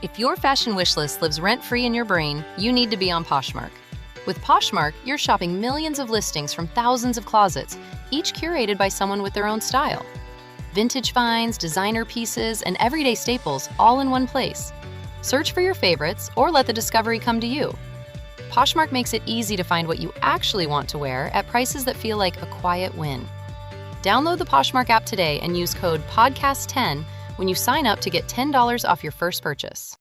If your fashion wish list lives rent-free in your brain, you need to be on Poshmark. With Poshmark, you're shopping millions of listings from thousands of closets, each curated by someone with their own style. Vintage finds, designer pieces, and everyday staples all in one place. Search for your favorites or let the discovery come to you. Poshmark makes it easy to find what you actually want to wear at prices that feel like a quiet win. Download the Poshmark app today and use code PODCAST10 when you sign up to get $10 off your first purchase.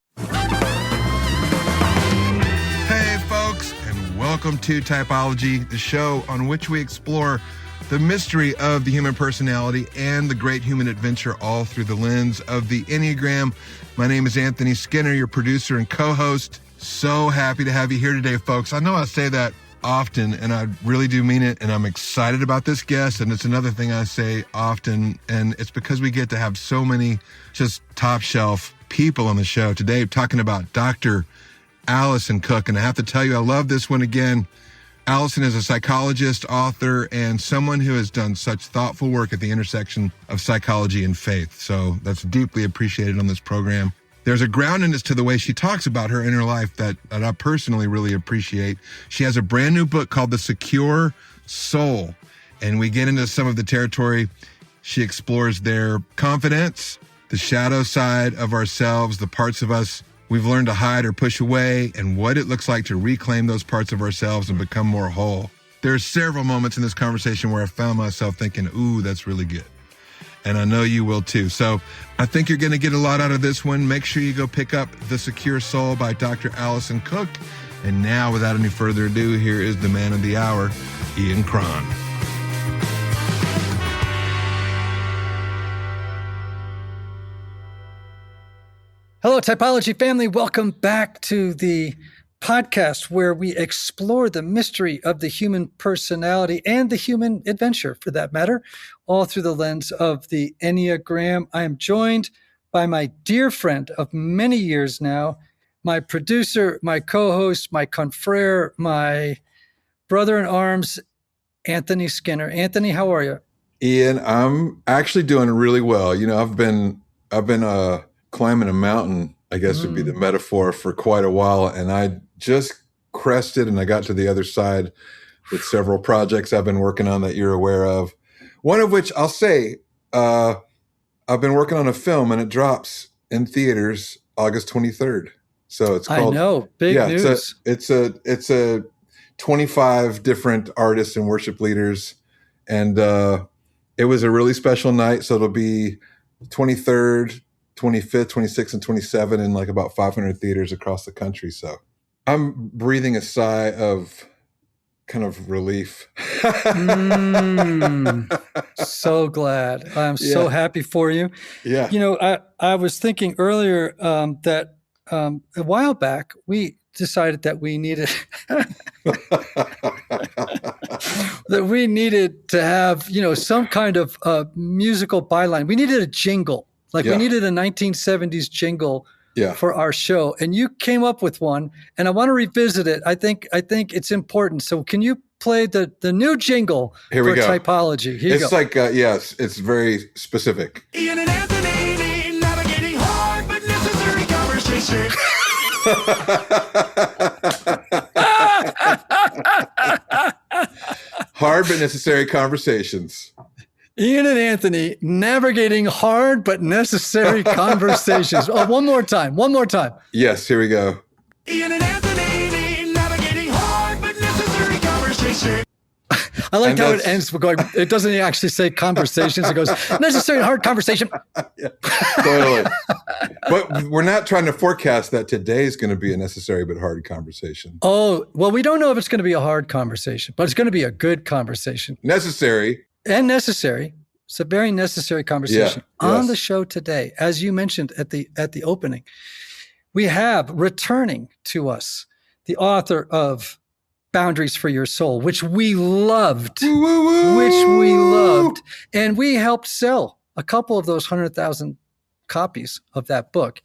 Hey, folks, and welcome to Typology, the show on which we explore the mystery of the human personality and the great human adventure all through the lens of the Enneagram. My name is Anthony Skinner, your producer and co-host. So happy to have you here today, folks. I know I say that often, and I really do mean it, and I'm excited about this guest, and it's another thing I say often, and it's because we get to have so many just top shelf people on the show today, talking about Dr. Alison Cook, and I have to tell you, I love this one again. Alison is a psychologist, author, and someone who has done such thoughtful work at the intersection of psychology and faith, so that's deeply appreciated on this program. There's a groundedness to the way she talks about her inner life that I personally really appreciate. She has a brand new book called The Secure Soul, and we get into some of the territory. She explores their confidence, the shadow side of ourselves, the parts of us we've learned to hide or push away, and what it looks like to reclaim those parts of ourselves and become more whole. There are several moments in this conversation where I found myself thinking, ooh, that's really good. And I know you will too. So I think you're going to get a lot out of this one. Make sure you go pick up The Secure Soul by Dr. Alison Cook. And now, without any further ado, here is the man of the hour, Ian Cron. Hello, Typology family. Welcome back to the podcast where we explore the mystery of the human personality and the human adventure, for that matter, all through the lens of the Enneagram. I am joined by my dear friend of many years now, my producer, my co-host, my confrere, my brother in arms, Anthony Skinner. Anthony, how are you? Ian, I'm actually doing really well. You know, I've been climbing a mountain, I guess would be the metaphor, for quite a while. And I just crested and I got to the other side with several projects I've been working on that you're aware of. One of which I'll say, I've been working on a film and it drops in theaters August 23rd. So it's called, I know, big news. It's a 25 different artists and worship leaders. And it was a really special night. So it'll be 23rd, 25th, 26th, and 27th in like about 500 theaters across the country. So I'm breathing a sigh of kind of relief. So glad. I'm so happy for you. Yeah. You know, I was thinking earlier that a while back, we decided that we needed to have, you know, some kind of musical byline. We needed a jingle. Like we needed a 1970s jingle for our show, and you came up with one, and I want to revisit it. I think it's important. So can you play the new jingle for Typology? Here you go. It's like, yes, it's very specific. Ian and Anthony navigating hard but necessary conversation. Hard but necessary conversations. Ian and Anthony navigating hard but necessary conversations. Oh, one more time. Yes, here we go. Ian and Anthony navigating hard but necessary conversation. I like how it ends. It doesn't actually say conversations. It goes, necessary and hard conversation. Yeah, totally. But we're not trying to forecast that today is going to be a necessary but hard conversation. Oh, well, we don't know if it's going to be a hard conversation, but it's going to be a good conversation. Necessary. And necessary. It's a very necessary conversation. On the show today, as you mentioned at the opening, we have returning to us the author of Boundaries for Your Soul, which we loved, and we helped sell a couple of those 100,000 copies of that book.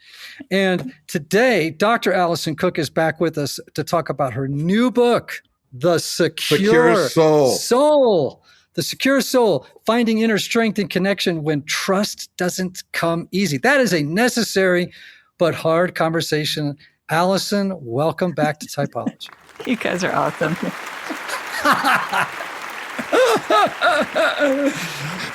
And today, Dr. Alison Cook is back with us to talk about her new book, The Secure Soul. The Secure Soul, Finding Inner Strength and Connection When Trust Doesn't Come Easy. That is a necessary but hard conversation. Alison, welcome back to Typology. You guys are awesome.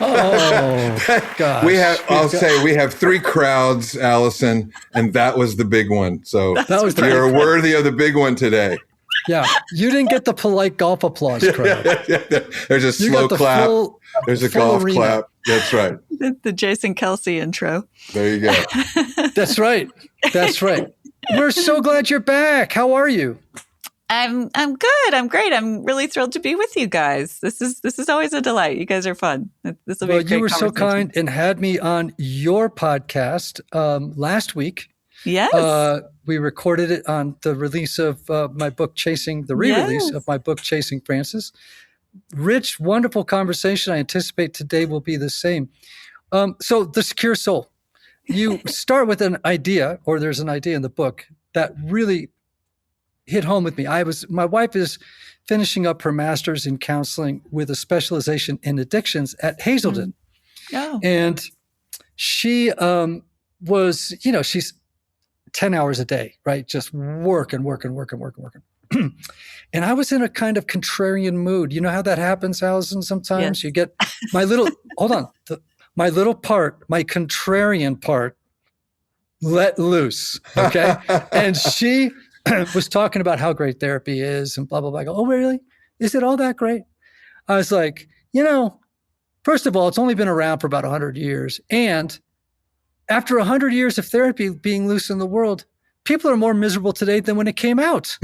Oh, gosh. We have 3 crowds, Alison, and that was the big one. So was you're worthy of the big one today. Yeah, you didn't get the polite golf applause crowd. There's a slow clap. There's a golf arena. clap. That's right. The Jason Kelsey intro. There you go. That's right. We're so glad you're back. How are you? I'm good. I'm great. I'm really thrilled to be with you guys. This is always a delight. You guys are fun. This will be a great you were so conversation. kind and had me on your podcast last week. Yes. We recorded it on the release of my book, the re-release of my book, Chasing Francis. Rich, wonderful conversation. I anticipate today will be the same. So the secure soul, you start with an idea, or there's an idea in the book that really hit home with me. My wife is finishing up her master's in counseling with a specialization in addictions at Hazelden. Oh. And she was, she's 10 hours a day, right? Just working. And I was in a kind of contrarian mood. You know how that happens, Alison? Sometimes Yes. you get my little, my little part, my contrarian part let loose. Okay. And she was talking about how great therapy is and blah, blah, blah. I go, oh, really? Is it all that great? I was like, first of all, it's only been around for about 100 years. And after 100 years of therapy being loose in the world, people are more miserable today than when it came out,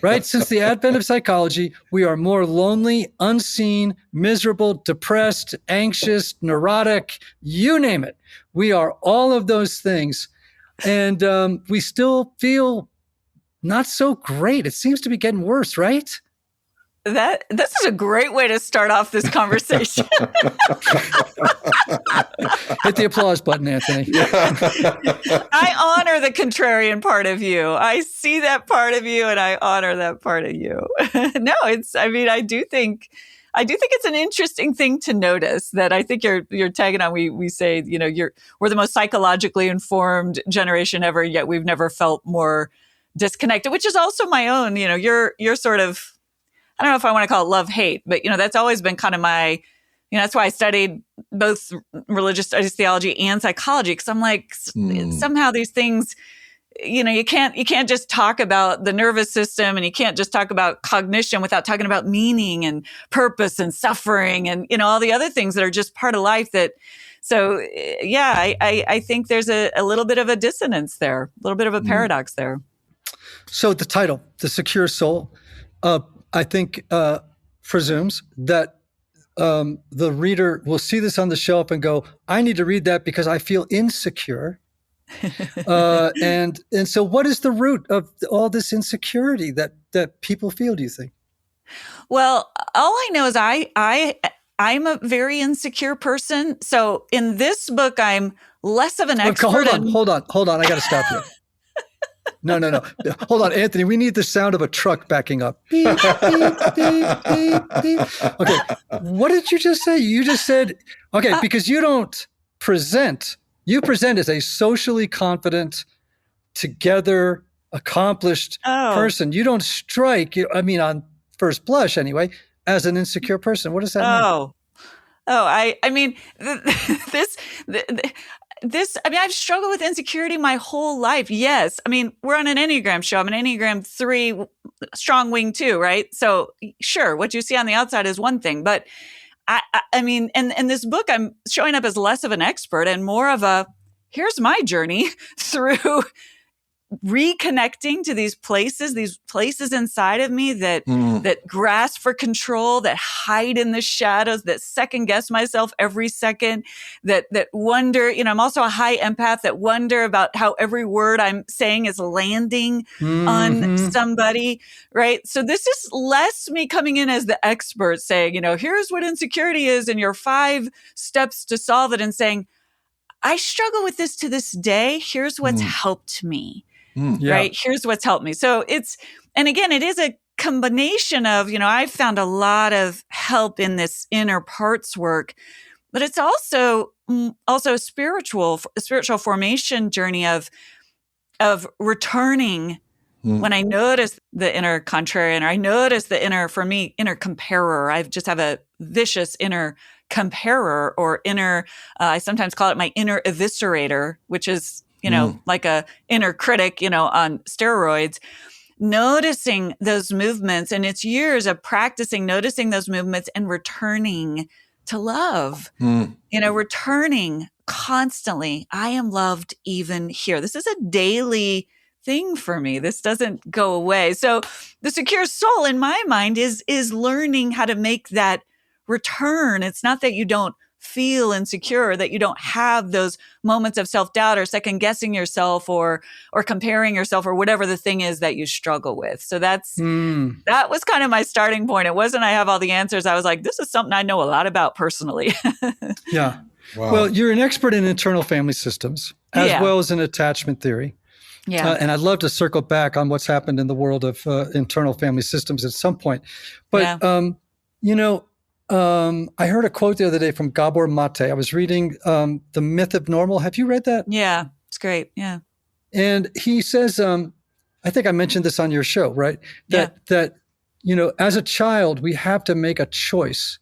right? Since the advent of psychology, we are more lonely, unseen, miserable, depressed, anxious, neurotic, you name it. We are all of those things. And we still feel not so great. It seems to be getting worse, right? This is a great way to start off this conversation. Hit the applause button, Anthony. I honor the contrarian part of you. I see that part of you and I honor that part of you. No, I do think it's an interesting thing to notice that I think you're tagging on. We say, we're the most psychologically informed generation ever, yet we've never felt more disconnected, which is also my own, you're sort of, I don't know if I want to call it love-hate, but, that's always been kind of my, that's why I studied both religious studies, theology, and psychology. Because I'm like, somehow these things, you can't just talk about the nervous system and you can't just talk about cognition without talking about meaning and purpose and suffering and, all the other things that are just part of life that, so yeah, I think there's a little bit of a dissonance there, a little bit of a paradox there. So the title, The Secure Soul, I think presumes that the reader will see this on the shelf and go, I need to read that because I feel insecure. And so what is the root of all this insecurity that people feel, do you think? Well, all I know is I'm a very insecure person. So in this book, I'm less of an expert. Hold on. I got to stop you. No. Hold on, Anthony. We need the sound of a truck backing up. Beep, beep, beep, beep, beep. Okay. What did you just say? You just said, okay, because you don't present. You present as a socially confident, together, accomplished person. You don't strike, on first blush anyway, as an insecure person. What does that mean? I've struggled with insecurity my whole life. Yes. We're on an Enneagram show. I'm an Enneagram 3 strong wing 2, right? So sure, what you see on the outside is one thing, but in this book, I'm showing up as less of an expert and more of here's my journey through reconnecting to these places inside of me that grasp for control, that hide in the shadows, that second guess myself every second, that wonder, I'm also a high empath, that wonder about how every word I'm saying is landing on somebody, right? So this is less me coming in as the expert saying, here's what insecurity is and your 5 steps to solve it, and saying, I struggle with this to this day. Here's what's helped me. Right? Here's what's helped me. So it is a combination of, I've found a lot of help in this inner parts work, but it's also a spiritual formation journey of of returning when I notice the inner contrarian, or I notice the inner, for me, inner comparer. I just have a vicious inner comparer, or inner, I sometimes call it my inner eviscerator, which is, like a inner critic, on steroids. Noticing those movements, and it's years of practicing noticing those movements and returning to love, returning constantly. I am loved even here. This is a daily thing for me. This doesn't go away. So the secure soul in my mind is learning how to make that return. It's not that you don't feel insecure, that you don't have those moments of self-doubt or second guessing yourself or comparing yourself or whatever the thing is that you struggle with. So that was kind of my starting point. It wasn't I have all the answers. I was like, this is something I know a lot about personally. Yeah. Wow. Well, you're an expert in internal family systems as well as in attachment theory. Yeah. And I'd love to circle back on what's happened in the world of internal family systems at some point. But, I heard a quote the other day from Gabor Mate. I was reading The Myth of Normal. Have you read that? Yeah, it's great. Yeah. And he says, I think I mentioned this on your show, right? That as a child, we have to make a choice.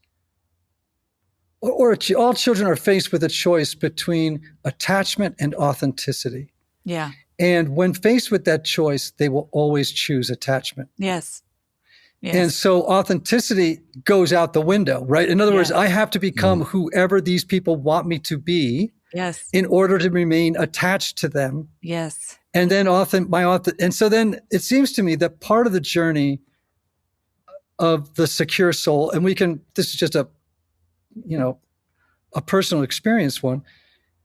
Or all children are faced with a choice between attachment and authenticity. Yeah. And when faced with that choice, they will always choose attachment. Yes. And so authenticity goes out the window, right? In other words, I have to become whoever these people want me to be in order to remain attached to them. Yes. And then and so then it seems to me that part of the journey of the secure soul, and this is just a personal experience one,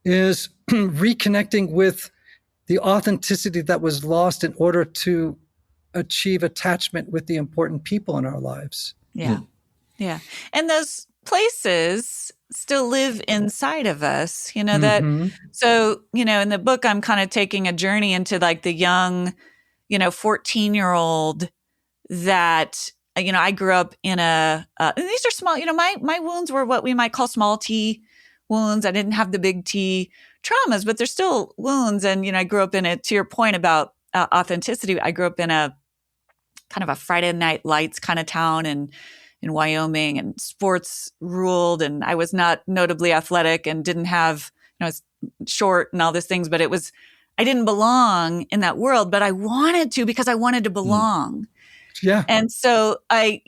is reconnecting with the authenticity that was lost in order to achieve attachment with the important people in our lives. Yeah. Yeah. And those places still live inside of us, so, in the book, I'm kind of taking a journey into like the young, 14-year-old that, I grew up in and these are small, my wounds were what we might call small T wounds. I didn't have the big T traumas, but they're still wounds. And, I grew up in it, to your point about authenticity. I grew up in a kind of a Friday Night Lights kind of town in Wyoming, and sports ruled. And I was not notably athletic and didn't have, I was short and all these things, but I didn't belong in that world, but I wanted to, because I wanted to belong. Yeah. And so I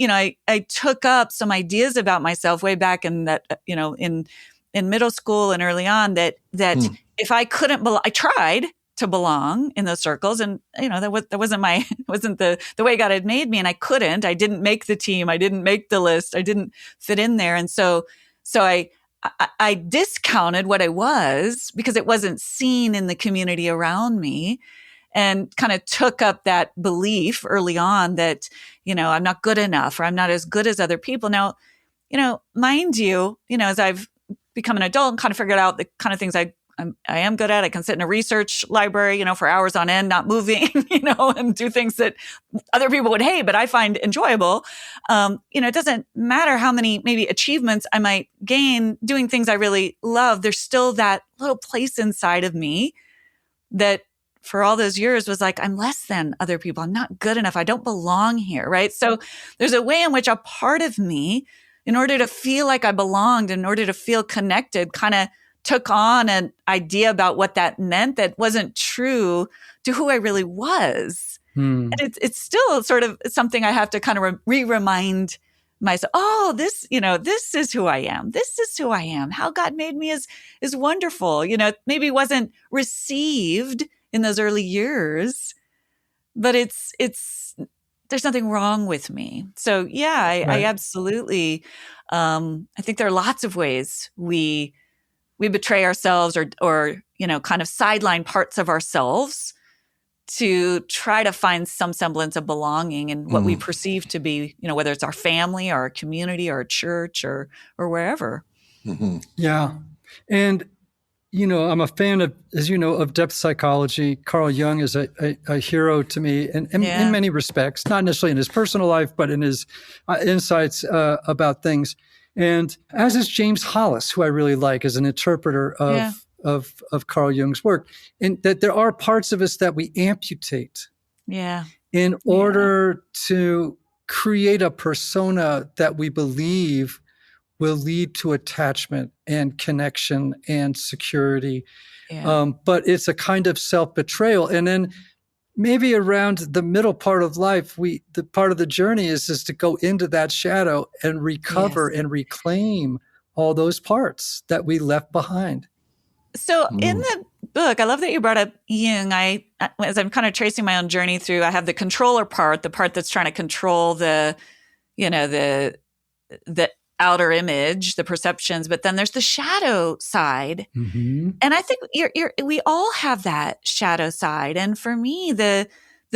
took up some ideas about myself way back in that, in middle school and early on that if I couldn't belong, I tried to belong in those circles. And, that wasn't wasn't the way God had made me. And I didn't make the team. I didn't make the list. I didn't fit in there. And so I discounted what I was because it wasn't seen in the community around me, and kind of took up that belief early on that, I'm not good enough, or I'm not as good as other people. Now, mind you, as I've become an adult and kind of figured out the kind of things I am good at. I can sit in a research library, for hours on end, not moving, and do things that other people would hate, but I find enjoyable. It doesn't matter how many maybe achievements I might gain doing things I really love. There's still that little place inside of me that for all those years was like, I'm less than other people. I'm not good enough. I don't belong here. Right. So there's a way in which a part of me, in order to feel like I belonged, in order to feel connected, kind of took on an idea about what that meant that wasn't true to who I really was. And it's still sort of something I have to kind of remind myself. Oh, this is who I am. This is who I am. How God made me is wonderful. Maybe wasn't received in those early years, but it's there's nothing wrong with me. So yeah, I absolutely, I think there are lots of ways we betray ourselves or kind of sideline parts of ourselves to try to find some semblance of belonging in what we perceive to be, whether it's our family or our community or a church or wherever. Mm-hmm. Yeah. And, I'm a fan of, as you know, of depth psychology. Carl Jung is a hero to me in many respects, not necessarily in his personal life, but in his insights about things. And as is James Hollis, who I really like as an interpreter of Carl Jung's work, and that there are parts of us that we amputate Yeah. in order to create a persona that we believe will lead to attachment and connection and security. Yeah. But it's a kind of self-betrayal. And then maybe around the middle part of life, the part of the journey is to go into that shadow and recover and reclaim all those parts that we left behind. So in the book, I love that you brought up Jung. As I'm kind of tracing my own journey through, I have the controller part, the part that's trying to control the outer image, the perceptions, but then there's the shadow side. Mm-hmm. And I think we all have that shadow side. And for me, the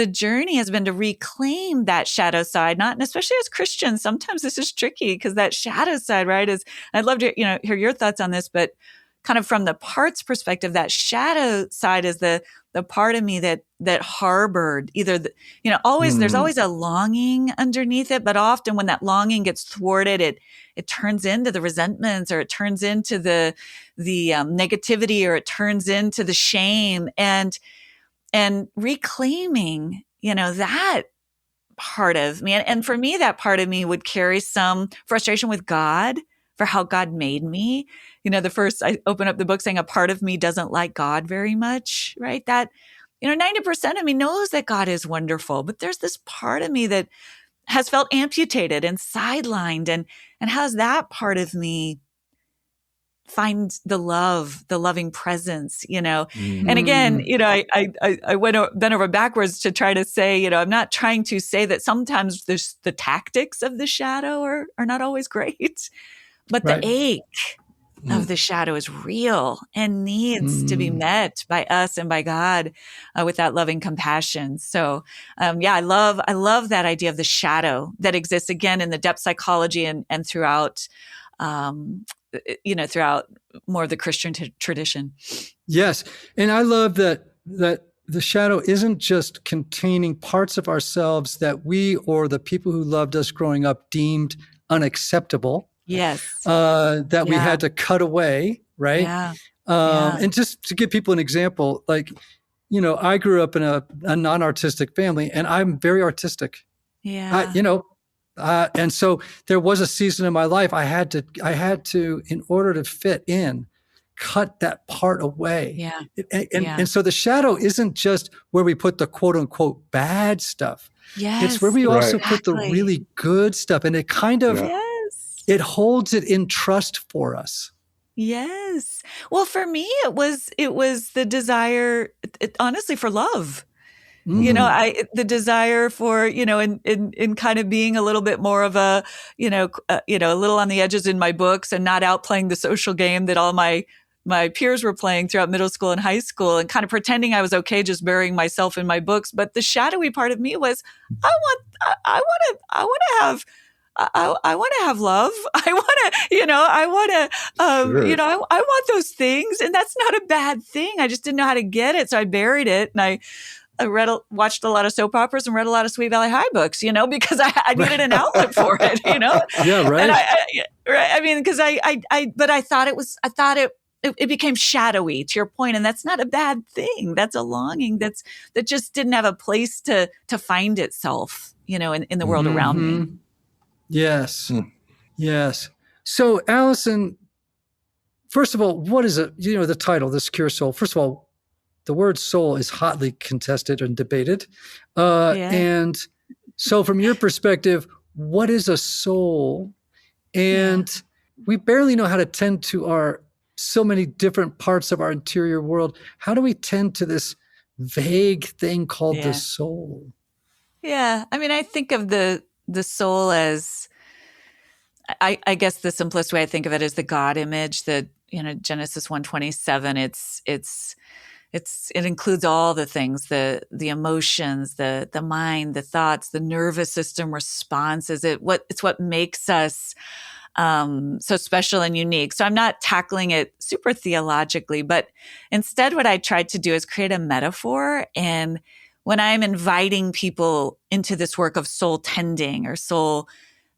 journey has been to reclaim that shadow side, and especially as Christians, sometimes this is tricky because that shadow side, right, I'd love to, hear your thoughts on this, but kind of from the parts perspective, that shadow side is the part of me that harbored either, there's always a longing underneath it, but often when that longing gets thwarted, it turns into the resentments, or it turns into the negativity, or it turns into the shame, and reclaiming, that part of me. And for me, that part of me would carry some frustration with God for how God made me. I open up the book saying a part of me doesn't like God very much, right? That, 90% of me knows that God is wonderful, but there's this part of me that has felt amputated and sidelined, and how's that part of me find the loving presence, And again, I bent over backwards to try to say, I'm not trying to say that sometimes the tactics of the shadow are not always great, but the ache of the shadow is real and needs to be met by us and by God with that loving compassion. So, I love that idea of the shadow that exists again in the depth psychology and throughout, throughout more of the Christian tradition. Yes, and I love that the shadow isn't just containing parts of ourselves that we or the people who loved us growing up deemed unacceptable. Yes. That we had to cut away, right? Yeah. And just to give people an example, like, I grew up in a non-artistic family, and I'm very artistic. Yeah. And so there was a season in my life I had to, in order to fit in, cut that part away. Yeah. And so the shadow isn't just where we put the quote unquote bad stuff. Yes. It's where we also put the really good stuff. And it kind of, it holds it in trust for us. Yes. Well, for me, it was the desire, honestly, for love. The desire for, in kind of being a little bit more of a, a little on the edges in my books and not outplaying the social game that all my peers were playing throughout middle school and high school, and kind of pretending I was okay just burying myself in my books. But the shadowy part of me was, I want to have love. I want those things. And that's not a bad thing. I just didn't know how to get it. So I buried it, and I watched a lot of soap operas and read a lot of Sweet Valley High books, because I needed an outlet for it, Yeah, right. And but I thought it became shadowy, to your point, and that's not a bad thing. That's a longing that just didn't have a place to find itself, in the world around me. Yes. Yes. So, Alison, first of all, what is it? The title, The Secure Soul. First of all, the word soul is hotly contested and debated. And so from your perspective, what is a soul? And we barely know how to tend to so many different parts of our interior world. How do we tend to this vague thing called the soul? Yeah. I mean, I think of the soul as, I guess the simplest way I think of it is the God image, that, Genesis 1:27, it includes all the things, the emotions, the mind, the thoughts, the nervous system responses. It's what makes us so special and unique. So I'm not tackling it super theologically, but instead what I tried to do is create a metaphor. And when I'm inviting people into this work of soul tending or soul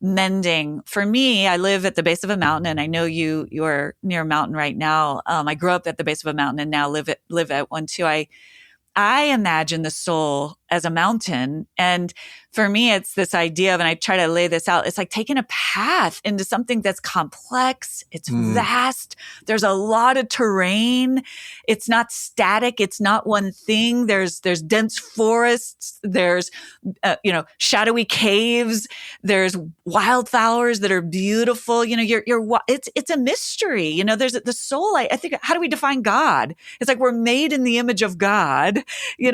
mending. For me, I live at the base of a mountain, and I know you're near a mountain right now. I grew up at the base of a mountain and now live at one too. I imagine the soul as a mountain. And for me, it's this idea of, and I try to lay this out, it's like taking a path into something that's complex. It's vast. There's a lot of terrain. It's not static. It's not one thing. There's dense forests. There's, shadowy caves. There's wildflowers that are beautiful. It's a mystery. There's the soul. I think, how do we define God? It's like we're made in the image of God.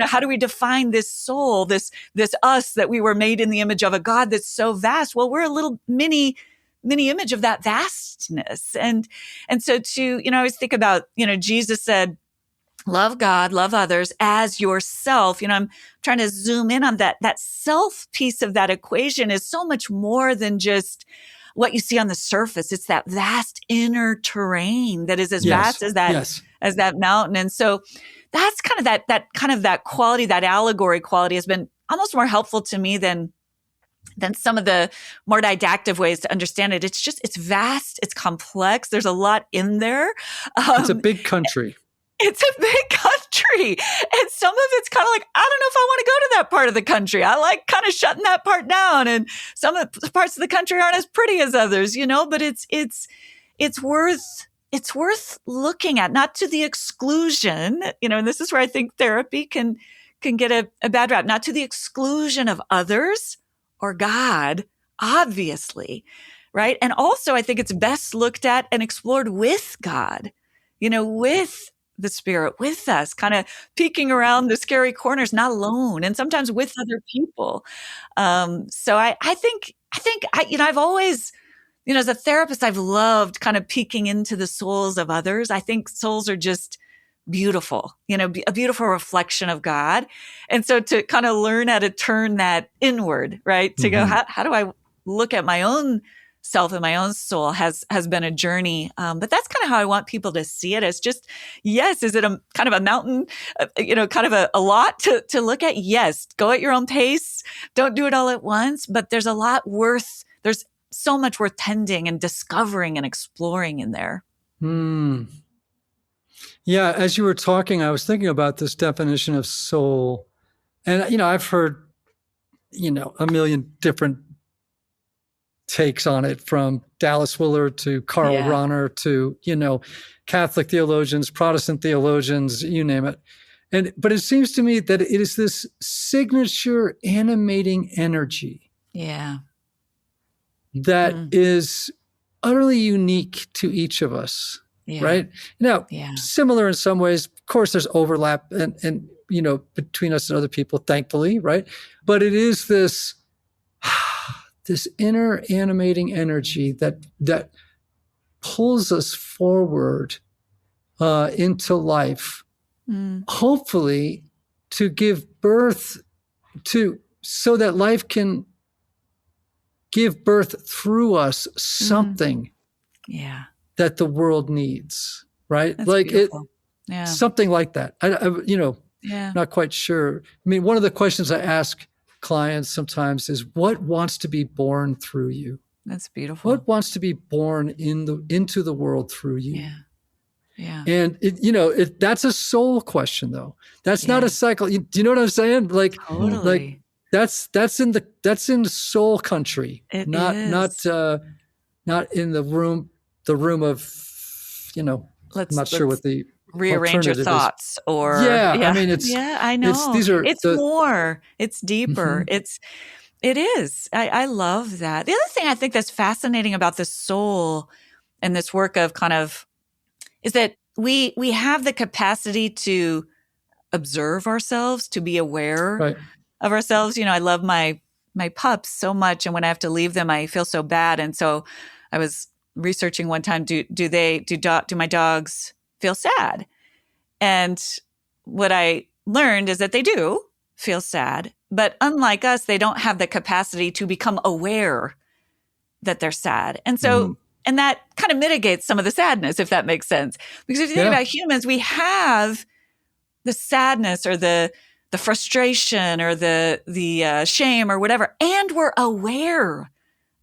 How do we define this soul, this us that we were made in the image of a God that's so vast? Well, we're a little mini image of that vastness. And so I always think about, Jesus said, love God, love others as yourself. I'm trying to zoom in on that. That self piece of that equation is so much more than just what you see on the surface. It's that vast inner terrain that is as vast as that mountain. And so that's kind of that quality, that allegory quality has been almost more helpful to me than some of the more didactic ways to understand it. It's vast, it's complex. There's a lot in there. It's a big country. It's a big country. And some of it's kind of like, I don't know if I want to go to that part of the country. I like kind of shutting that part down. And some of the parts of the country aren't as pretty as others, but it's worth looking at, not to the exclusion, and this is where I think therapy can get a bad rap, not to the exclusion of others or God, obviously, right? And also I think it's best looked at and explored with God, with the Spirit, with us, kind of peeking around the scary corners, not alone, and sometimes with other people. So I think I've always, as a therapist, I've loved kind of peeking into the souls of others. I think souls are just beautiful, a beautiful reflection of God. And so to kind of learn how to turn that inward, right? To go, how do I look at my own self and my own soul has been a journey. But that's kind of how I want people to see it, as just, yes, is it a kind of a mountain, kind of a lot to look at? Yes. Go at your own pace. Don't do it all at once, but there's there's so much worth tending and discovering and exploring in there. Yeah. As you were talking, I was thinking about this definition of soul. And, I've heard, a million different takes on it, from Dallas Willard to Karl Rahner to, Catholic theologians, Protestant theologians, you name it. But it seems to me that it is this signature animating energy. Yeah. That is utterly unique to each of us, right? Now, similar in some ways. Of course, there's overlap and between us and other people, thankfully, right? But it is this inner animating energy that pulls us forward into life, hopefully to give birth to, so that life can give birth through us something that the world needs, right? That's like beautiful. Something like that. Not quite sure. I mean, one of the questions I ask clients sometimes is, what wants to be born through you? That's beautiful. What wants to be born into the world through you? Yeah. And that's a soul question, though. That's not a cycle. Do you know what I'm saying? Totally. That's in soul country. It not in the room of, I'm not sure what the rearrange your thoughts or I mean, it's I know it's more, it's deeper. It is. I love that. The other thing I think that's fascinating about the soul and this work of kind of is that we have the capacity to observe ourselves, to be aware of ourselves. I love my pups so much, and when I have to leave them, I feel so bad. And so I was researching one time, do my dogs feel sad? And what I learned is that they do feel sad, but unlike us, they don't have the capacity to become aware that they're sad. And so, and that kind of mitigates some of the sadness, if that makes sense. Because if you think about humans, we have the sadness or the frustration or the shame or whatever, and we're aware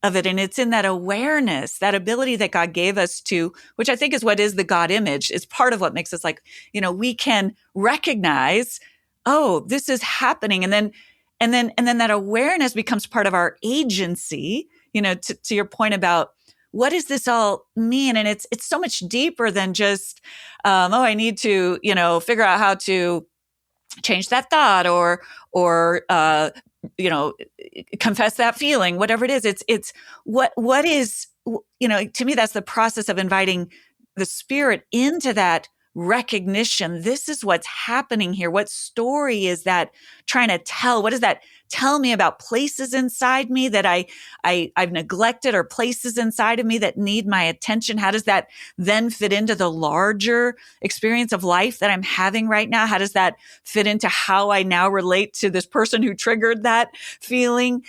of it. And it's in that awareness, that ability that God gave us to, which I think is what is the God image, is part of what makes us like, we can recognize, oh, this is happening. And then that awareness becomes part of our agency, to your point about what does this all mean? And it's so much deeper than just, I need to, figure out how to change that thought or confess that feeling, whatever it is. It's what is, to me, that's the process of inviting the Spirit into that recognition. This is what's happening here. What story is that trying to tell? What does that tell me about places inside me that I've neglected, or places inside of me that need my attention? How does that then fit into the larger experience of life that I'm having right now? How does that fit into how I now relate to this person who triggered that feeling?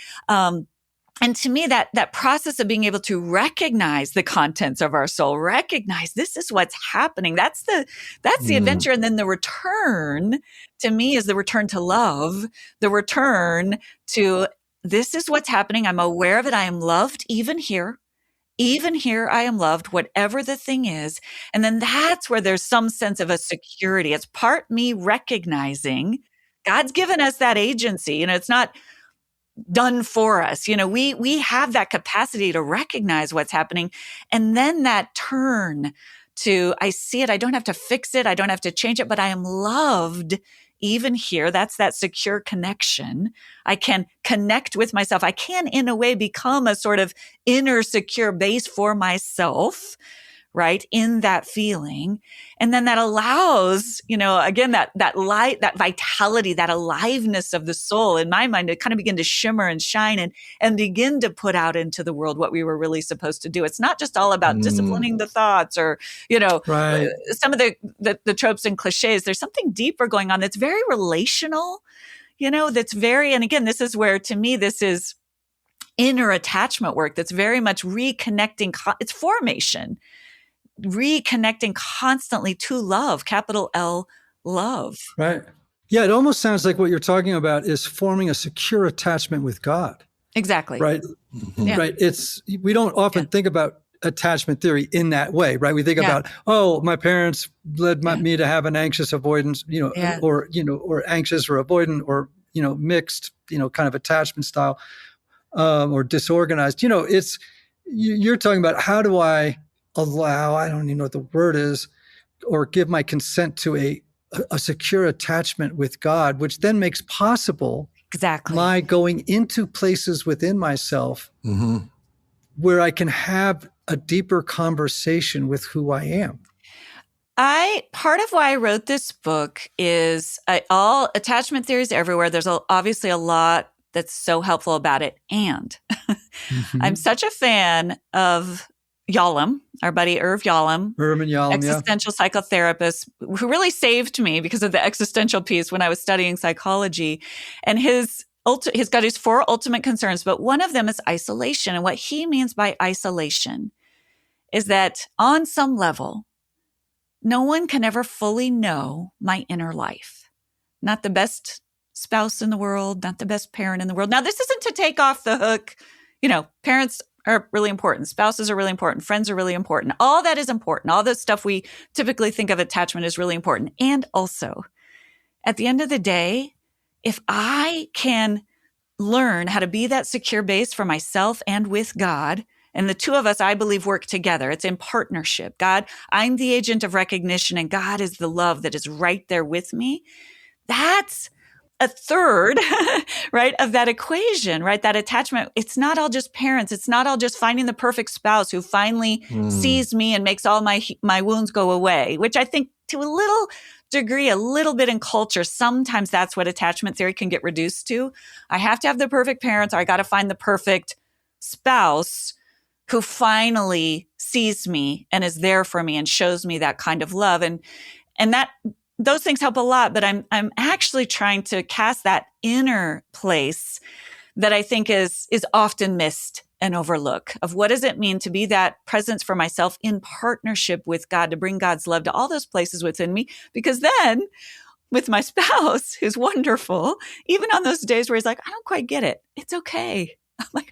And to me, that process of being able to recognize the contents of our soul, recognize this is what's happening. That's the adventure. And then the return, to me, is the return to love, the return to this is what's happening. I'm aware of it. I am loved even here. Even here, I am loved, whatever the thing is. And then that's where there's some sense of a security. It's part me recognizing God's given us that agency. It's not done for us. We have that capacity to recognize what's happening. And then that turn to, I see it. I don't have to fix it. I don't have to change it, but I am loved even here. That's that secure connection. I can connect with myself. I can, in a way, become a sort of inner secure base for myself, right? In that feeling. And then that allows, again, that light, that vitality, that aliveness of the soul in my mind to kind of begin to shimmer and shine and begin to put out into the world what we were really supposed to do. It's not just all about disciplining the thoughts or, Right. some of the tropes and cliches. There's something deeper going on that's very relational, that's very, and again, this is where, to me, this is inner attachment work that's very much reconnecting. It's formation. Reconnecting constantly to love, capital L, love. Right. Yeah, it almost sounds like what you're talking about is forming a secure attachment with God. Exactly. Right. Yeah. Right. We don't often think about attachment theory in that way, right? We think about, my parents led me to have an anxious avoidance, or anxious or avoidant or, mixed, kind of attachment style, or disorganized. You're talking about, how do I allow, I don't even know what the word is, or give my consent to a secure attachment with God, which then makes possible my going into places within myself where I can have a deeper conversation with who I am. Part of why I wrote this book is all attachment theories everywhere. There's obviously a lot that's so helpful about it. And I'm such a fan of Yalom, our buddy Irv Yalom, existential psychotherapist, who really saved me because of the existential piece when I was studying psychology. And he's got his 4 ultimate concerns, but one of them is isolation. And what he means by isolation is that on some level, no one can ever fully know my inner life. Not the best spouse in the world, not the best parent in the world. Now, this isn't to take off the hook. Parents are really important. Spouses are really important. Friends are really important. All that is important. All the stuff we typically think of attachment is really important. And also, at the end of the day, if I can learn how to be that secure base for myself and with God, and the two of us, I believe, work together. It's in partnership. God, I'm the agent of recognition, and God is the love that is right there with me. That's a third, right, of that equation, right? That attachment. It's not all just parents. It's not all just finding the perfect spouse who finally sees me and makes all my wounds go away, which I think to a little degree, a little bit in culture, sometimes that's what attachment theory can get reduced to. I have to have the perfect parents, or I got to find the perfect spouse who finally sees me and is there for me and shows me that kind of love. And that those things help a lot, but I'm actually trying to cast that inner place that I think is often missed and overlooked, of what does it mean to be that presence for myself in partnership with God, to bring God's love to all those places within me. Because then with my spouse, who's wonderful, even on those days where he's like, I don't quite get it, it's okay. I'm like,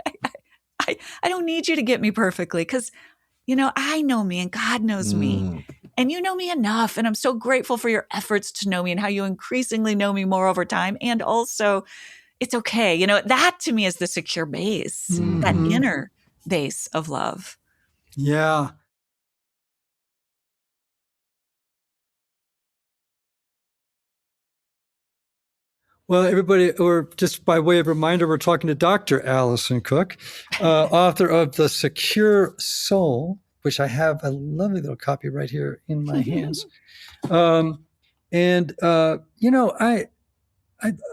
I don't need you to get me perfectly because, I know me and God knows me. And you know me enough. And I'm so grateful for your efforts to know me and how you increasingly know me more over time. And also, it's okay. That to me is the secure base, that inner base of love. Yeah. Well, everybody, or just by way of reminder, we're talking to Dr. Alison Cook, author of The Secure Soul, which I have a lovely little copy right here in my hands. I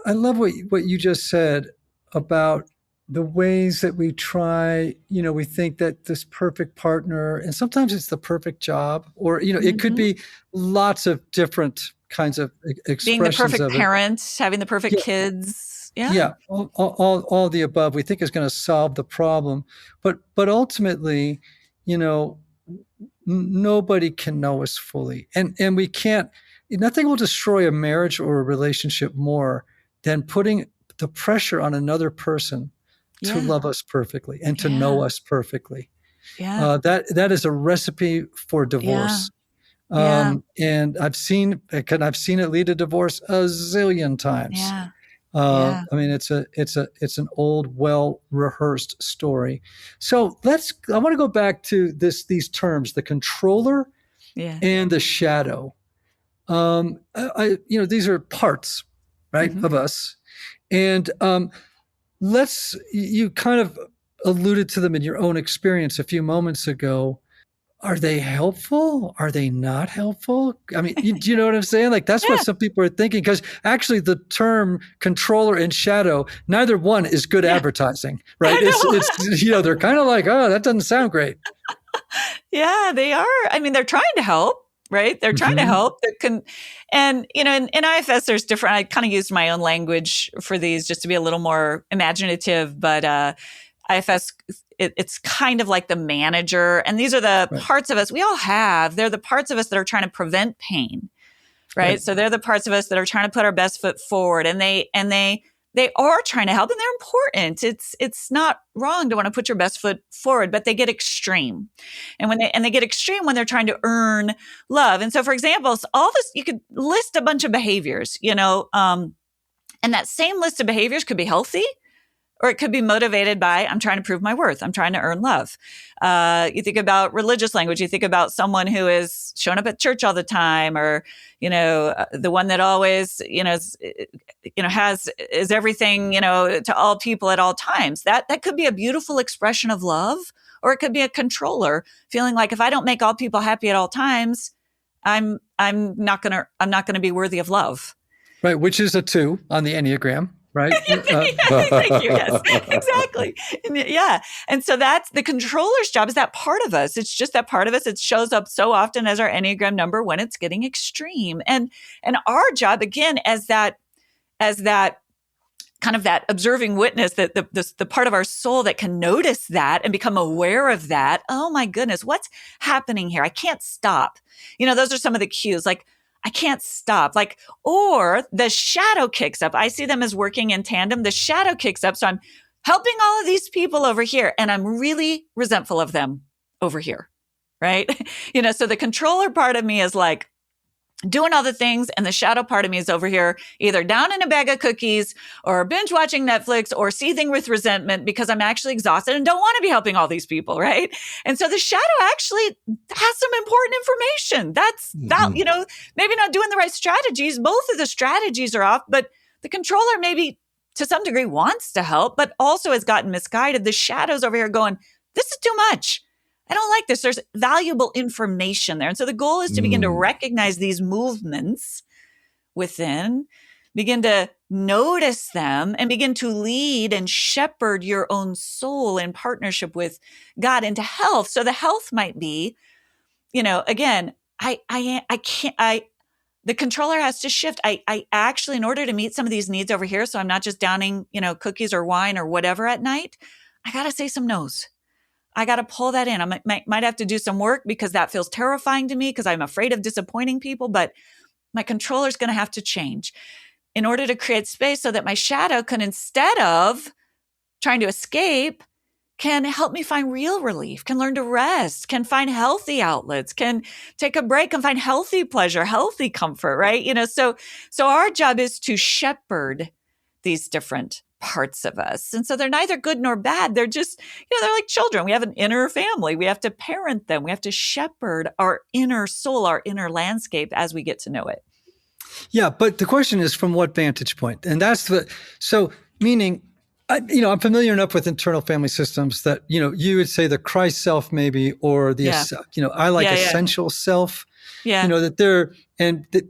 love what you just said about the ways that we try, we think that this perfect partner, and sometimes it's the perfect job, or, it could be lots of different kinds of expressions being the perfect of it. parent, having the perfect kids. Yeah, all the above we think is going to solve the problem, but ultimately, nobody can know us fully, and we can't. Nothing will destroy a marriage or a relationship more than putting the pressure on another person to love us perfectly and to know us perfectly. That is a recipe for divorce. And I've seen it lead to divorce a zillion times. I mean, it's an old, well-rehearsed story. So I want to go back to these terms, the controller and the shadow. These are parts, right, of us. And you kind of alluded to them in your own experience a few moments ago. Are they helpful? Are they not helpful? I mean, do you know what I'm saying? Like, that's what some people are thinking, because actually the term controller and shadow, neither one is good advertising, right? It's they're kind of like, oh, that doesn't sound great. Yeah, they are. I mean, they're trying to help, right? They're trying to help. And, in IFS, there's different, I kind of used my own language for these just to be a little more imaginative, but IFS, it's kind of like the manager. And these are the parts of us we all have. They're the parts of us that are trying to prevent pain, right? So they're the parts of us that are trying to put our best foot forward. And they are trying to help, and they're important. It's not wrong to want to put your best foot forward, but they get extreme. And they get extreme when they're trying to earn love. And so, for example, all this, you could list a bunch of behaviors, and that same list of behaviors could be healthy, or it could be motivated by, I'm trying to prove my worth. I'm trying to earn love. You think about religious language. You think about someone who is showing up at church all the time, or, the one that always, is everything, to all people at all times. That could be a beautiful expression of love, or it could be a controller feeling like, if I don't make all people happy at all times, I'm not gonna be worthy of love. Right, which is a 2 on the Enneagram. Right. Thank you. Yes, exactly. And so that's the controller's job, is that part of us. It's just that part of us. It shows up so often as our Enneagram number when it's getting extreme. And our job, again, as that kind of that observing witness, that the part of our soul that can notice that and become aware of that. Oh my goodness, what's happening here? I can't stop. Those are some of the cues, like, I can't stop, or the shadow kicks up. I see them as working in tandem. The shadow kicks up. So I'm helping all of these people over here, and I'm really resentful of them over here. Right. So the controller part of me is like doing all the things, and the shadow part of me is over here either down in a bag of cookies, or binge watching Netflix, or seething with resentment because I'm actually exhausted and don't want to be helping all these people, right? And so the shadow actually has some important information. That's maybe not doing the right strategies. Both of the strategies are off, but the controller maybe to some degree wants to help, but also has gotten misguided. The shadow's over here going, this is too much. I don't like this. There's valuable information there. And so the goal is to begin to recognize these movements within, begin to notice them, and begin to lead and shepherd your own soul in partnership with God into health. So the health might be, again, the controller has to shift. I actually, in order to meet some of these needs over here, so I'm not just downing, cookies or wine or whatever at night, I got to say some no's. I got to pull that in. I might have to do some work because that feels terrifying to me because I'm afraid of disappointing people, but my controller is going to have to change in order to create space so that my shadow can, instead of trying to escape, can help me find real relief, can learn to rest, can find healthy outlets, can take a break and find healthy pleasure, healthy comfort, right? So our job is to shepherd these different parts of us. And so they're neither good nor bad. They're just, they're like children. We have an inner family. We have to parent them. We have to shepherd our inner soul, our inner landscape as we get to know it. Yeah, but the question is from what vantage point? And meaning, I'm familiar enough with internal family systems that, you would say the Christ self maybe, or the, I like essential self, that they're,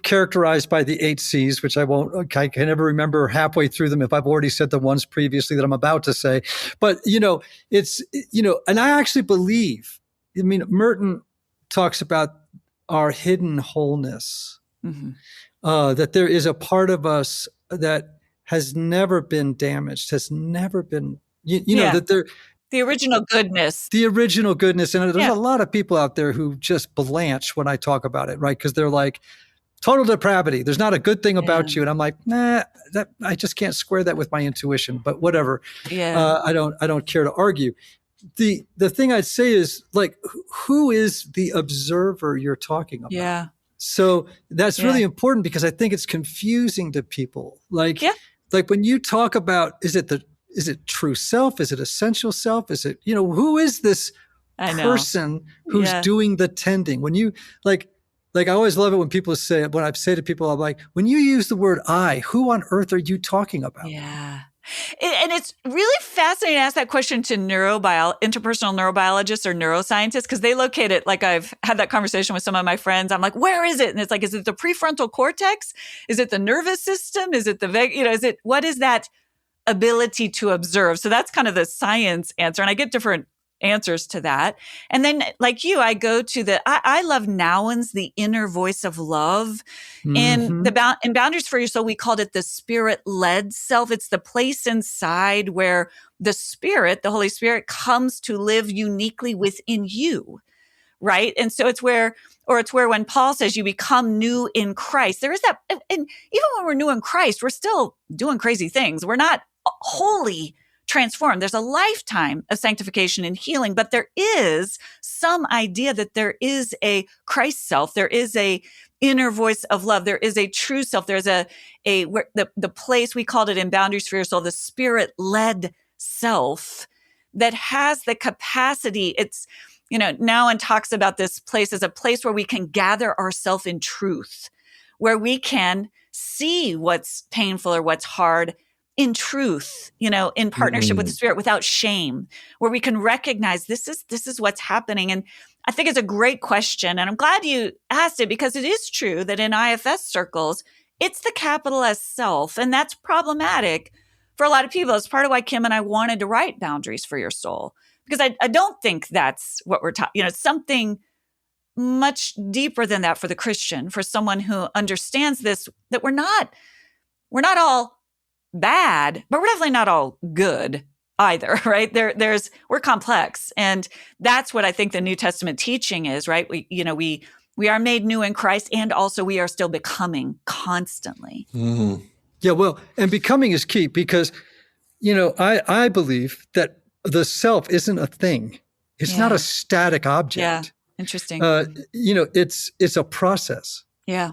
characterized by the 8 C's, which I can never remember halfway through them if I've already said the ones previously that I'm about to say. But, it's, and I actually believe, Merton talks about our hidden wholeness, that there is a part of us that has never been damaged, has never been, that there. The original goodness. The original goodness. And there's a lot of people out there who just blanch when I talk about it, right? Because they're like, total depravity. There's not a good thing about you. And I'm like, nah, I just can't square that with my intuition, but whatever. Yeah. I don't care to argue. The thing I'd say is, like, who is the observer you're talking about? Yeah. So that's really important, because I think it's confusing to people. Like when you talk about, is it true self? Is it essential self? Is it, who is this person who's doing the tending? When you like I always love it when people say, when I say to people, I'm like, when you use the word I, who on earth are you talking about? Yeah. And it's really fascinating to ask that question to interpersonal neurobiologists or neuroscientists, because they locate it. Like, I've had that conversation with some of my friends. I'm like, where is it? And it's like, is it the prefrontal cortex? Is it the nervous system? Is it the what is that ability to observe? So that's kind of the science answer. And I get different answers to that. And then, like you, I go to I love Nouwen's The Inner Voice of Love. And in Boundaries for Your Soul, we called it the spirit-led self. It's the place inside where the Spirit, the Holy Spirit, comes to live uniquely within you. Right. And so it's where when Paul says you become new in Christ, there is that. And even when we're new in Christ, we're still doing crazy things. We're not wholly transformed. There's a lifetime of sanctification and healing, but there is some idea that there is a Christ self. There is a inner voice of love. There is a true self. There's the place, we called it in Boundaries for Your Soul, the spirit-led self that has the capacity. It's, Nouwen talks about this place as a place where we can gather ourselves in truth, where we can see what's painful or what's hard in truth, in partnership with the Spirit, without shame, where we can recognize this is what's happening. And I think it's a great question. And I'm glad you asked it, because it is true that in IFS circles, it's the capital S self. And that's problematic for a lot of people. It's part of why Kim and I wanted to write Boundaries for Your Soul, because I don't think that's what we're talking, it's something much deeper than that for the Christian, for someone who understands this, that we're not all bad, but we're definitely not all good either, right? We're complex. And that's what I think the New Testament teaching is, right? We are made new in Christ, and also we are still becoming constantly. Mm-hmm. Yeah, well, and becoming is key, because, I believe that the self isn't a thing. It's not a static object. Yeah, interesting. It's a process. Yeah.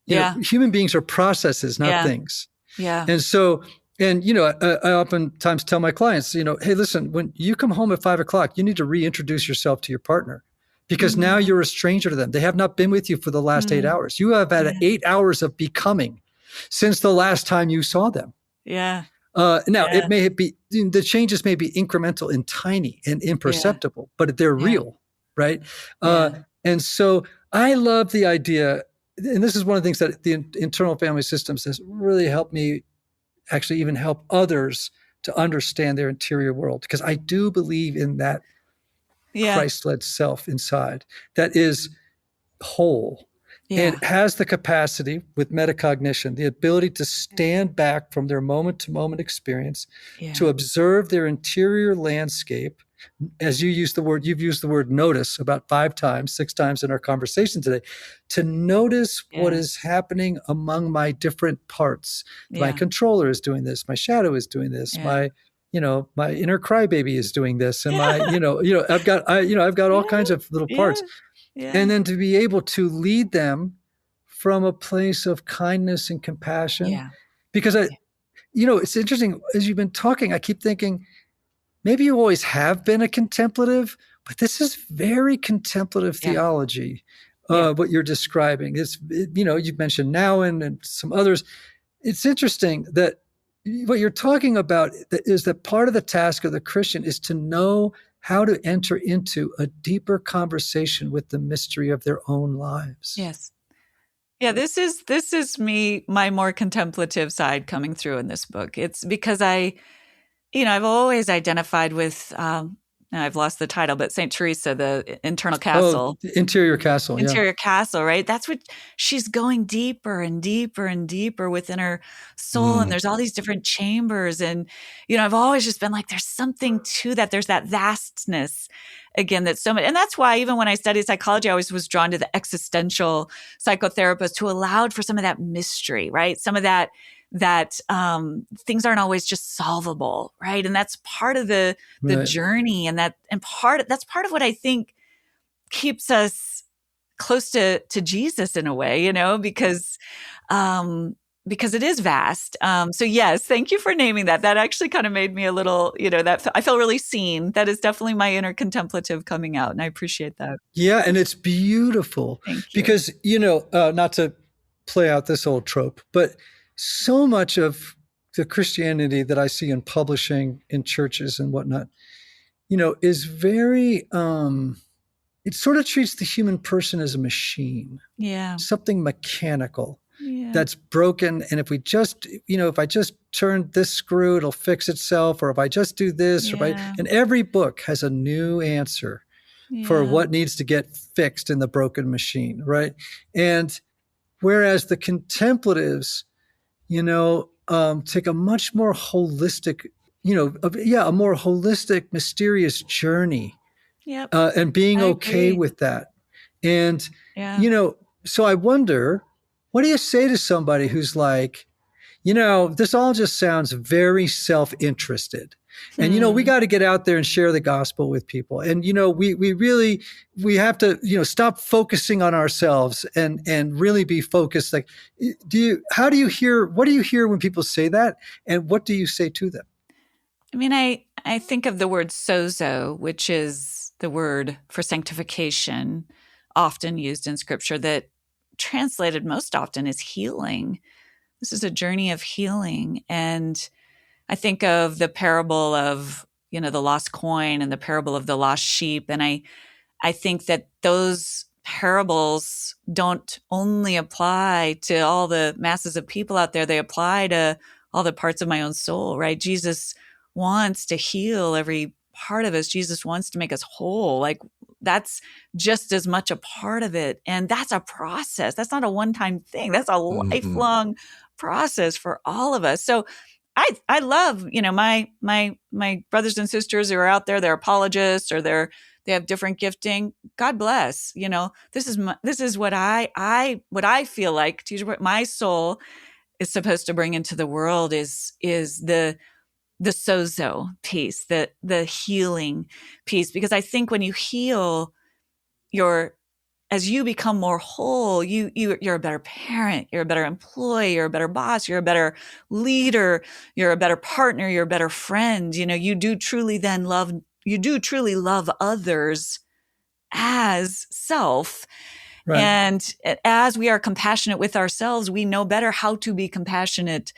Human beings are processes, not things. Yeah. And so, I oftentimes tell my clients, hey, listen, when you come home at 5 o'clock, you need to reintroduce yourself to your partner, because now you're a stranger to them. They have not been with you for the last 8 hours. You have had 8 hours of becoming since the last time you saw them. Yeah. It may be, the changes may be incremental and tiny and imperceptible, but they're real, right? And so I love the idea, and this is one of the things that the internal family systems has really helped me actually even help others to understand their interior world, because I do believe in that Christ-led self inside that is whole and has the capacity, with metacognition, the ability to stand back from their moment-to-moment experience, to observe their interior landscape. As you've used the word notice about 6 times in our conversation today, to notice what is happening among my different parts. My controller is doing this. My shadow is doing this. my inner crybaby is doing this, and I've got all kinds of little parts, and then to be able to lead them from a place of kindness and compassion, because it's interesting as you've been talking, I keep thinking maybe you always have been a contemplative, but this is very contemplative theology. What you're describing is, you've mentioned Nouwen and some others. It's interesting that what you're talking about is that part of the task of the Christian is to know how to enter into a deeper conversation with the mystery of their own lives. Yes. Yeah, this is me, my more contemplative side coming through in this book. It's because I've always identified with, I've lost the title, but St. Teresa, the internal castle. Oh, interior castle. Interior castle, right? That's what she's going deeper and deeper and deeper within her soul. And there's all these different chambers. And, I've always just been like, there's something to that. There's that vastness again, that's so much. And that's why even when I studied psychology, I always was drawn to the existential psychotherapists who allowed for some of that mystery, right? Some of that things aren't always just solvable, right? And that's part of the journey, and that's part of what I think keeps us close to Jesus in a way, because it is vast. So yes, thank you for naming that. That actually kind of made me a little, that I feel really seen. That is definitely my inner contemplative coming out, and I appreciate that. Yeah, and it's beautiful. Thank you. Because not to play out this old trope, but so much of the Christianity that I see in publishing in churches and whatnot, is very, it sort of treats the human person as a machine, something mechanical that's broken. And if we just, if I just turn this screw, it'll fix itself. Or if I just do this, and every book has a new answer for what needs to get fixed in the broken machine, right? And whereas the contemplatives, take a much more holistic, a more holistic, mysterious journey, and being okay with that. And, so I wonder, what do you say to somebody who's like, this all just sounds very self-interested. And, we got to get out there and share the gospel with people. And, we have to, stop focusing on ourselves and really be focused. Like, what do you hear when people say that? And what do you say to them? I mean, I think of the word sozo, which is the word for sanctification, often used in scripture, that translated most often is healing. This is a journey of healing. And I think of the parable of, the lost coin and the parable of the lost sheep. And I think that those parables don't only apply to all the masses of people out there. They apply to all the parts of my own soul, right? Jesus wants to heal every part of us. Jesus wants to make us whole. Like, that's just as much a part of it. And that's a process. That's not a one-time thing. That's a lifelong process for all of us. So I love, my brothers and sisters who are out there, they're apologists or they have different gifting. God bless. This is what I feel like, teacher, what my soul is supposed to bring into the world is the sozo piece, the healing piece. Because I think when you heal, as you become more whole, you're a better parent, you're a better employee, you're a better boss, you're a better leader, you're a better partner, you're a better friend. You do truly love others as self. Right. And as we are compassionate with ourselves, we know better how to be compassionate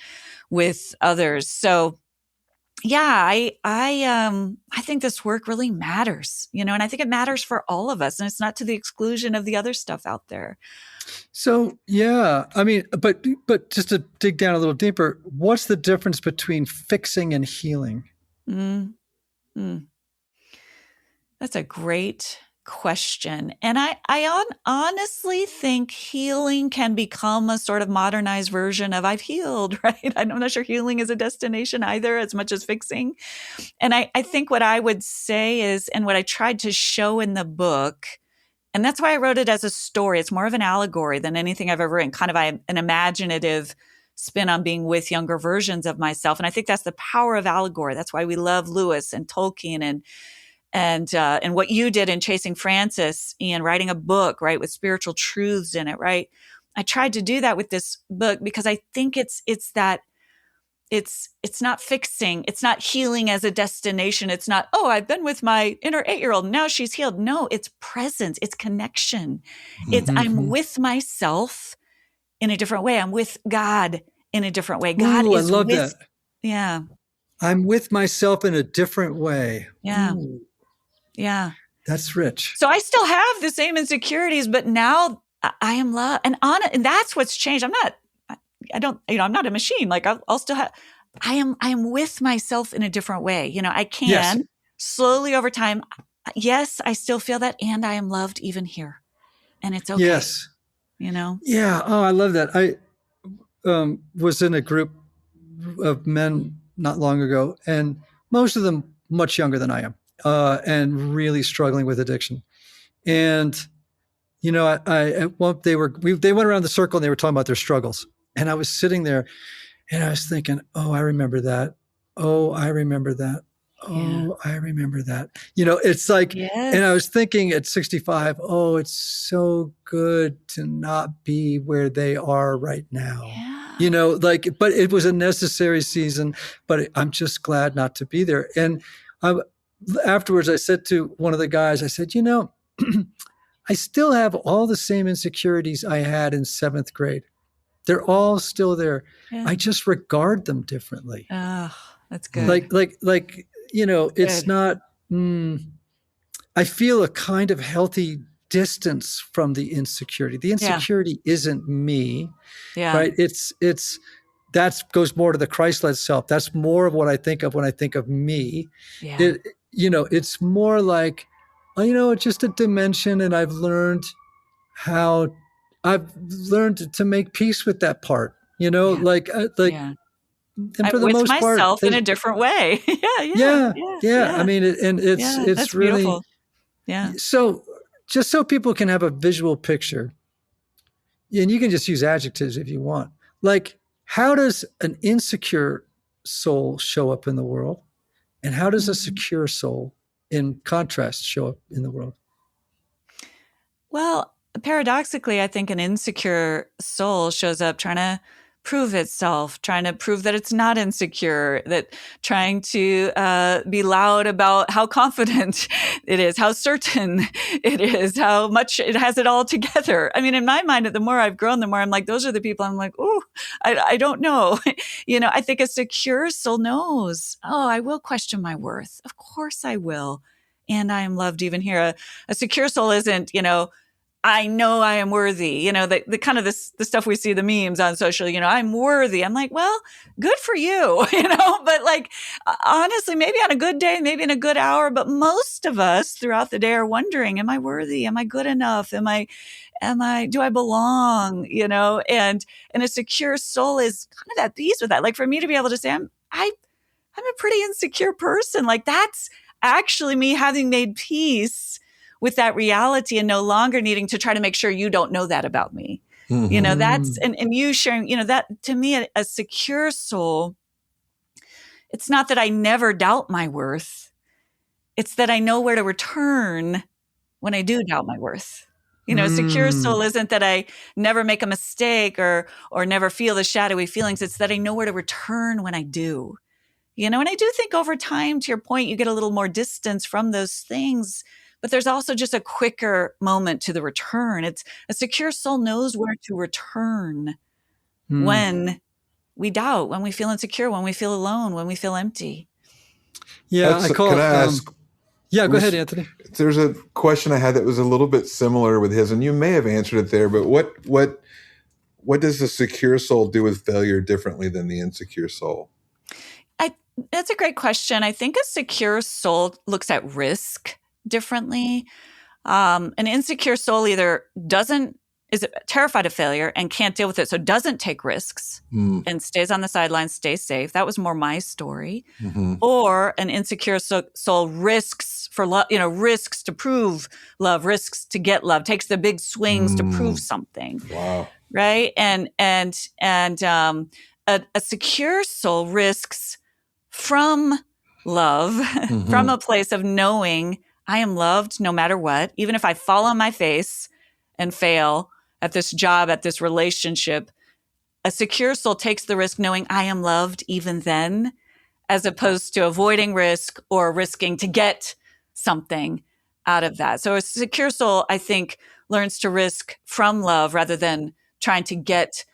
with others. So yeah, I think this work really matters, and I think it matters for all of us, and it's not to the exclusion of the other stuff out there. So, yeah, I mean, but just to dig down a little deeper, what's the difference between fixing and healing? That's a great question. And I honestly think healing can become a sort of modernized version of I've healed, right? I'm not sure healing is a destination either as much as fixing. And I think what I would say is, and what I tried to show in the book, and that's why I wrote it as a story. It's more of an allegory than anything I've ever written, kind of an imaginative spin on being with younger versions of myself. And I think that's the power of allegory. That's why we love Lewis and Tolkien and what you did in Chasing Francis and writing a book, right, with spiritual truths in it, right? I tried to do that with this book because I think it's not fixing, it's not healing as a destination. It's not, oh, I've been with my inner 8-year-old, now she's healed. No, it's presence, it's connection. It's I'm with myself in a different way. I'm with God in a different way. God Ooh, is I love with, that. yeah. I'm with myself in a different way. Yeah. Ooh, Yeah. that's rich. So I still have the same insecurities, but now I am love and that's what's changed. I'm not a machine. Like I'll still have, I am with myself in a different way. I can slowly over time. Yes, I still feel that. And I am loved even here. And it's okay. Yes. Yeah. Oh, I love that. I was in a group of men not long ago, and most of them much younger than I am, and really struggling with addiction. And they went around the circle and they were talking about their struggles, and I was sitting there, and I was thinking, oh, I remember that. Oh, I remember that. Oh, I remember that. It's like, and I was thinking at 65, oh, it's so good to not be where they are right now. Yeah. But it was a necessary season, but I'm just glad not to be there. And afterwards I said to one of the guys, I said, I still have all the same insecurities I had in 7th grade. They're all still there. Yeah. I just regard them differently. Oh, that's good. It's not, I feel a kind of healthy distance from the insecurity. The insecurity isn't me, right? That goes more to the Christ-led self. That's more of what I think of when I think of me. Yeah. It's more like, it's just a dimension, and I've learned to make peace with that part, And for the with most part, myself in a different way. Yeah. I mean, it's really beautiful. Yeah. So just so people can have a visual picture, and you can just use adjectives if you want. Like, how does an insecure soul show up in the world? And how does a secure soul, in contrast, show up in the world? Well, paradoxically, I think an insecure soul shows up trying to prove itself, trying to prove that it's not insecure, that trying to be loud about how confident it is, how certain it is, how much it has it all together. I mean, in my mind, the more I've grown, the more I'm like, those are the people I'm like, oh, I don't know. I think a secure soul knows, oh, I will question my worth. Of course I will. And I am loved even here. A secure soul isn't, I know I am worthy. The kind of the stuff we see, the memes on social, I'm worthy. I'm like, well, good for you, but like, honestly, maybe on a good day, maybe in a good hour, but most of us throughout the day are wondering, am I worthy? Am I good enough? Do I belong? And a secure soul is kind of at peace with that. Like for me to be able to say, I'm a pretty insecure person. Like that's actually me having made peace with that reality and no longer needing to try to make sure you don't know that about me. Mm-hmm. That's, and you sharing, that to me, a secure soul, it's not that I never doubt my worth. It's that I know where to return when I do doubt my worth. A secure soul isn't that I never make a mistake or never feel the shadowy feelings. It's that I know where to return when I do. And I do think over time, to your point, you get a little more distance from those things. But there's also just a quicker moment to the return. It's a secure soul knows where to return when we doubt, when we feel insecure, when we feel alone, when we feel empty. Yeah, can I ask? Yeah, go ahead, Anthony. There's a question I had that was a little bit similar with his, and you may have answered it there. But what does the secure soul do with failure differently than the insecure soul? That's a great question. I think a secure soul looks at risk differently. An insecure soul either doesn't is terrified of failure and can't deal with it, so doesn't take risks and stays on the sidelines, stays safe. That was more my story. Or an insecure soul risks for love, risks to prove love, risks to get love, takes the big swings to prove something. Wow. Right? And a secure soul risks from love, from a place of knowing I am loved no matter what, even if I fall on my face and fail at this job, at this relationship. A secure soul takes the risk knowing I am loved even then, as opposed to avoiding risk or risking to get something out of that. So a secure soul, I think, learns to risk from love rather than trying to get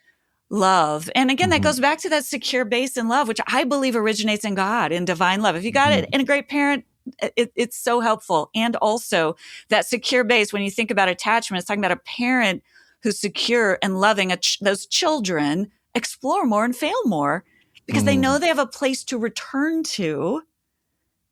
love. And again, that goes back to that secure base in love, which I believe originates in God, in divine love. If you got it in a great parent, it's so helpful. And also that secure base, when you think about attachment, it's talking about a parent who's secure and loving those children explore more and fail more because they know they have a place to return to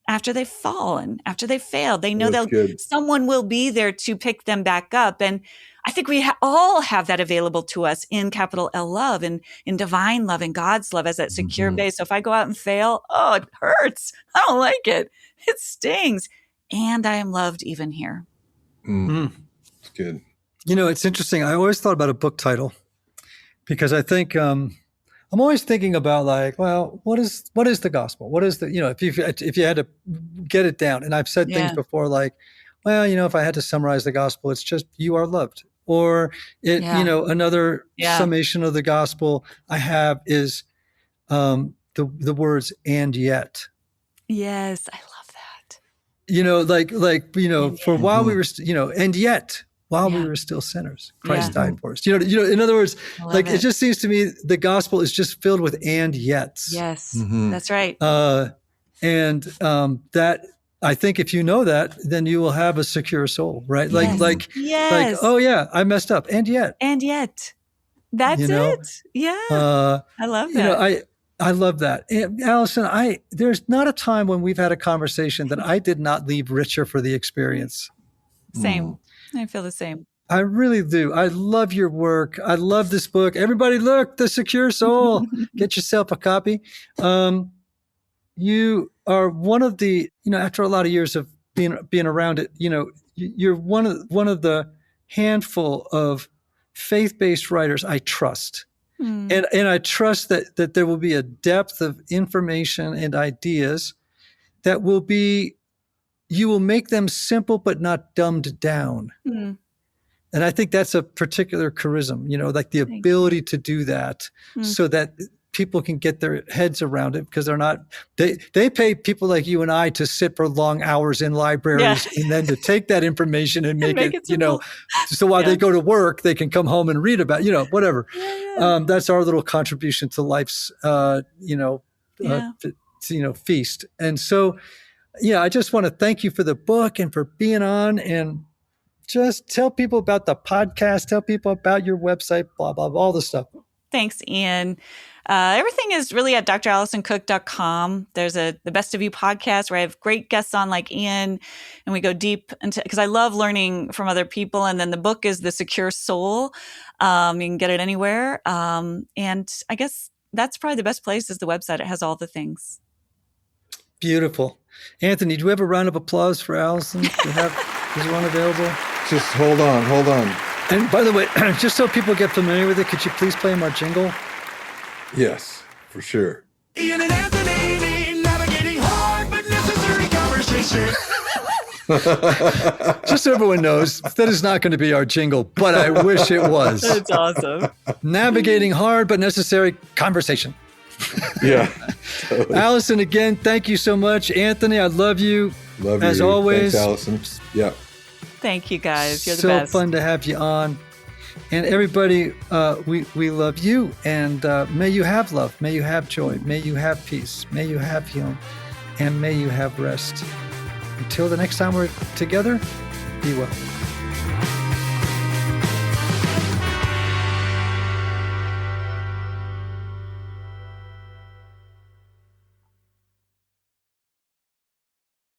after they've fallen, after they've failed. They know someone will be there to pick them back up. And I think we all have that available to us in capital L love and in divine love and God's love as that secure base. So if I go out and fail, it hurts. I don't like it. It stings. And I am loved even here. It's good. It's interesting. I always thought about a book title because I think I'm always thinking about what is the gospel? What is the, if you had to get it down, and I've said things before if I had to summarize the gospel, it's just you are loved. Or another summation of the gospel I have is the words "and yet." Yes, I love that. For while we were, and yet. While we were still sinners, Christ died for us. In other words, it just seems to me the gospel is just filled with and yets. Yes, that's right. That I think if you know that, then you will have a secure soul, right? Yes. Oh yeah, I messed up, and yet, that's it. Yeah, I love that. I love that, and Alison. There's not a time when we've had a conversation that I did not leave richer for the experience. Same. I feel the same. I really do. I love your work. I love this book. Everybody look, The Secure Soul. Get yourself a copy. You are one of the, after a lot of years of being around it, you're one of the handful of faith-based writers I trust. And I trust that there will be a depth of information and ideas that will be, you will make them simple but not dumbed down. And I think that's a particular charism, the ability to do that so that people can get their heads around it, because they pay people like you and I to sit for long hours in libraries and then to take that information and make it so while they go to work, they can come home and read about, whatever. That's our little contribution to life's, feast. And so, I just want to thank you for the book and for being on, and just tell people about the podcast, tell people about your website, blah, blah, blah, all the stuff. Thanks, Ian. Everything is really at dralisoncook.com. There's the Best of You podcast where I have great guests on like Ian, and we go deep into, because I love learning from other people. And then the book is The Secure Soul. You can get it anywhere. And I guess that's probably the best place is the website. It has all the things. Beautiful. Anthony, do we have a round of applause for Alison? Is one available? Just hold on. And by the way, just so people get familiar with it, could you please play him our jingle? Yes, for sure. Ian and Anthony navigating hard but necessary conversation. Just so everyone knows, that is not going to be our jingle, but I wish it was. That's awesome. Navigating hard but necessary conversation. Yeah. Totally. Alison, again, thank you so much. Anthony, I love you. Love you. As always. Thanks, Alison. Yeah. Thank you, guys. You're the so best. So fun to have you on. And everybody, we love you. And may you have love. May you have joy. May you have peace. May you have healing. And may you have rest. Until the next time we're together, be well.